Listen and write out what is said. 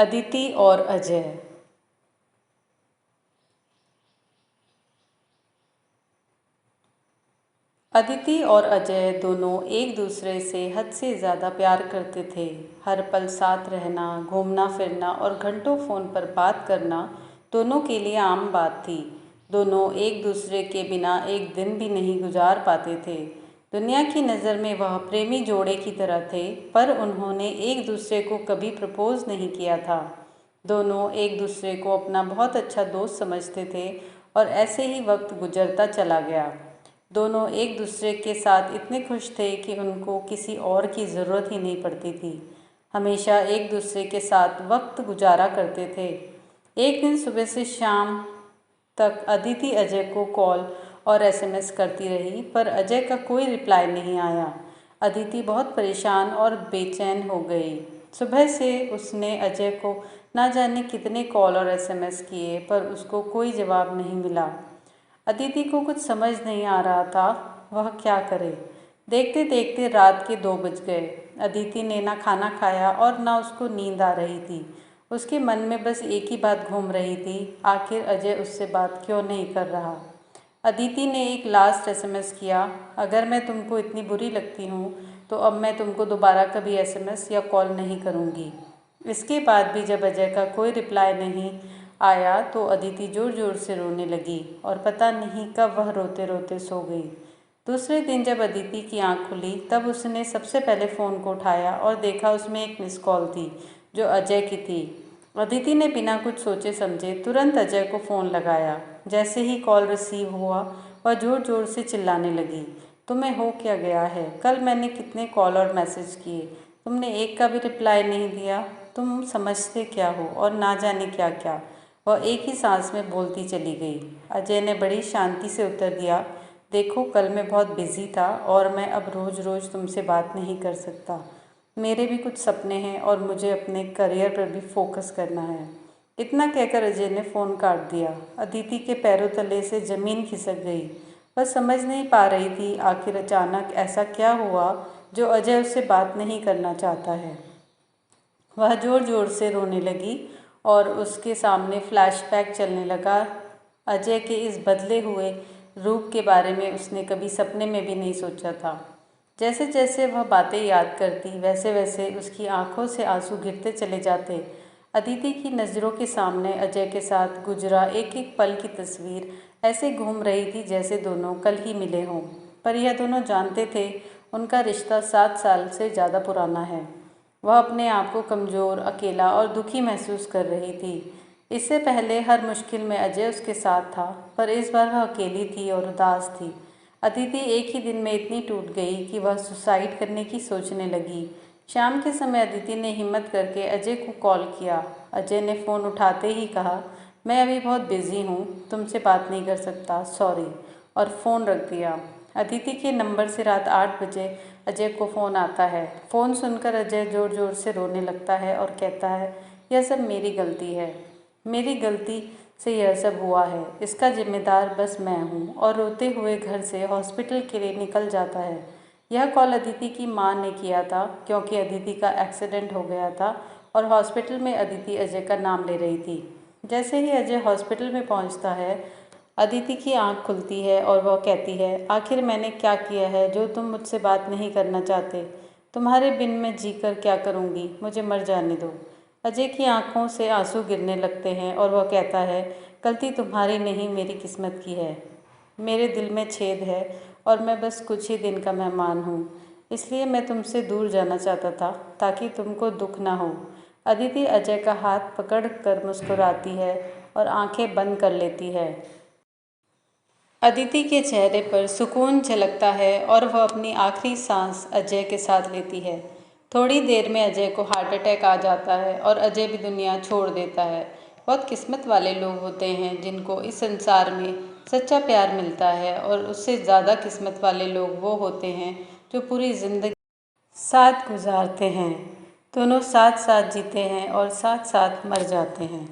अदिति और अजय। अदिति और अजय दोनों एक दूसरे से हद से ज़्यादा प्यार करते थे। हर पल साथ रहना, घूमना फिरना और घंटों फ़ोन पर बात करना दोनों के लिए आम बात थी। दोनों एक दूसरे के बिना एक दिन भी नहीं गुजार पाते थे। दुनिया की नज़र में वह प्रेमी जोड़े की तरह थे, पर उन्होंने एक दूसरे को कभी प्रपोज़ नहीं किया था। दोनों एक दूसरे को अपना बहुत अच्छा दोस्त समझते थे और ऐसे ही वक्त गुजरता चला गया। दोनों एक दूसरे के साथ इतने खुश थे कि उनको किसी और की ज़रूरत ही नहीं पड़ती थी। हमेशा एक दूसरे के साथ वक्त गुजारा करते थे। एक दिन सुबह से शाम तक अदिति अजय को कॉल और एसएमएस करती रही, पर अजय का कोई रिप्लाई नहीं आया। अदिति बहुत परेशान और बेचैन हो गई। सुबह से उसने अजय को ना जाने कितने कॉल और एसएमएस किए, पर उसको कोई जवाब नहीं मिला। अदिति को कुछ समझ नहीं आ रहा था वह क्या करे। देखते देखते रात के 2 बज गए। अदिति ने ना खाना खाया और ना उसको नींद आ रही थी। उसके मन में बस एक ही बात घूम रही थी, आखिर अजय उससे बात क्यों नहीं कर रहा। अदिति ने एक लास्ट एसएमएस किया, अगर मैं तुमको इतनी बुरी लगती हूँ तो अब मैं तुमको दोबारा कभी एसएमएस या कॉल नहीं करूँगी। इसके बाद भी जब अजय का कोई रिप्लाई नहीं आया तो अदिति ज़ोर ज़ोर से रोने लगी और पता नहीं कब वह रोते रोते सो गई। दूसरे दिन जब अदिति की आंख खुली तब उसने सबसे पहले फ़ोन को उठाया और देखा उसमें एक मिस कॉल थी जो अजय की थी। अदिति ने बिना कुछ सोचे समझे तुरंत अजय को फ़ोन लगाया। जैसे ही कॉल रिसीव हुआ वह ज़ोर ज़ोर से चिल्लाने लगी, तुम्हें हो क्या गया है? कल मैंने कितने कॉल और मैसेज किए, तुमने एक का भी रिप्लाई नहीं दिया। तुम समझते क्या हो और ना जाने क्या क्या। वह एक ही सांस में बोलती चली गई। अजय ने बड़ी शांति से उत्तर दिया, देखो कल मैं बहुत बिज़ी था और मैं अब रोज़ रोज़ तुमसे बात नहीं कर सकता। मेरे भी कुछ सपने हैं और मुझे अपने करियर पर भी फोकस करना है। इतना कहकर अजय ने फ़ोन काट दिया। अदिति के पैरों तले से ज़मीन खिसक गई। वह समझ नहीं पा रही थी आखिर अचानक ऐसा क्या हुआ जो अजय उससे बात नहीं करना चाहता है। वह ज़ोर ज़ोर से रोने लगी और उसके सामने फ्लैशबैक चलने लगा। अजय के इस बदले हुए रूप के बारे में उसने कभी सपने में भी नहीं सोचा था। जैसे जैसे वह बातें याद करती वैसे वैसे उसकी आंखों से आंसू गिरते चले जाते। अदिति की नज़रों के सामने अजय के साथ गुजरा एक एक पल की तस्वीर ऐसे घूम रही थी जैसे दोनों कल ही मिले हों। पर यह दोनों जानते थे उनका रिश्ता 7 साल से ज़्यादा पुराना है। वह अपने आप को कमज़ोर, अकेला और दुखी महसूस कर रही थी। इससे पहले हर मुश्किल में अजय उसके साथ था, पर इस बार वह अकेली थी और उदास थी। अदिति एक ही दिन में इतनी टूट गई कि वह सुसाइड करने की सोचने लगी। शाम के समय अदिति ने हिम्मत करके अजय को कॉल किया। अजय ने फ़ोन उठाते ही कहा, मैं अभी बहुत बिज़ी हूँ, तुमसे बात नहीं कर सकता, सॉरी, और फ़ोन रख दिया। अदिति के नंबर से रात 8 बजे अजय को फ़ोन आता है। फ़ोन सुनकर अजय ज़ोर ज़ोर से रोने लगता है और कहता है, यह सब मेरी गलती है, मेरी गलती से यह सब हुआ है, इसका जिम्मेदार बस मैं हूँ, और रोते हुए घर से हॉस्पिटल के लिए निकल जाता है। यह कॉल अदिति की माँ ने किया था क्योंकि अदिति का एक्सीडेंट हो गया था और हॉस्पिटल में अदिति अजय का नाम ले रही थी। जैसे ही अजय हॉस्पिटल में पहुँचता है अदिति की आंख खुलती है और वह कहती है, आखिर मैंने क्या किया है जो तुम मुझसे बात नहीं करना चाहते? तुम्हारे बिन मैं जीकर क्या करूँगी, मुझे मर जाने दो। अजय की आंखों से आंसू गिरने लगते हैं और वह कहता है, गलती तुम्हारी नहीं मेरी किस्मत की है। मेरे दिल में छेद है और मैं बस कुछ ही दिन का मेहमान हूँ, इसलिए मैं तुमसे दूर जाना चाहता था ताकि तुमको दुख ना हो। अदिति अजय का हाथ पकड़ कर मुस्कुराती है और आंखें बंद कर लेती है। अदिति के चेहरे पर सुकून झलकता है और वह अपनी आखिरी सांस अजय के साथ लेती है। थोड़ी देर में अजय को हार्ट अटैक आ जाता है और अजय भी दुनिया छोड़ देता है। बहुत किस्मत वाले लोग होते हैं जिनको इस संसार में सच्चा प्यार मिलता है, और उससे ज़्यादा किस्मत वाले लोग वो होते हैं जो पूरी ज़िंदगी साथ गुजारते हैं। दोनों साथ साथ जीते हैं और साथ साथ मर जाते हैं।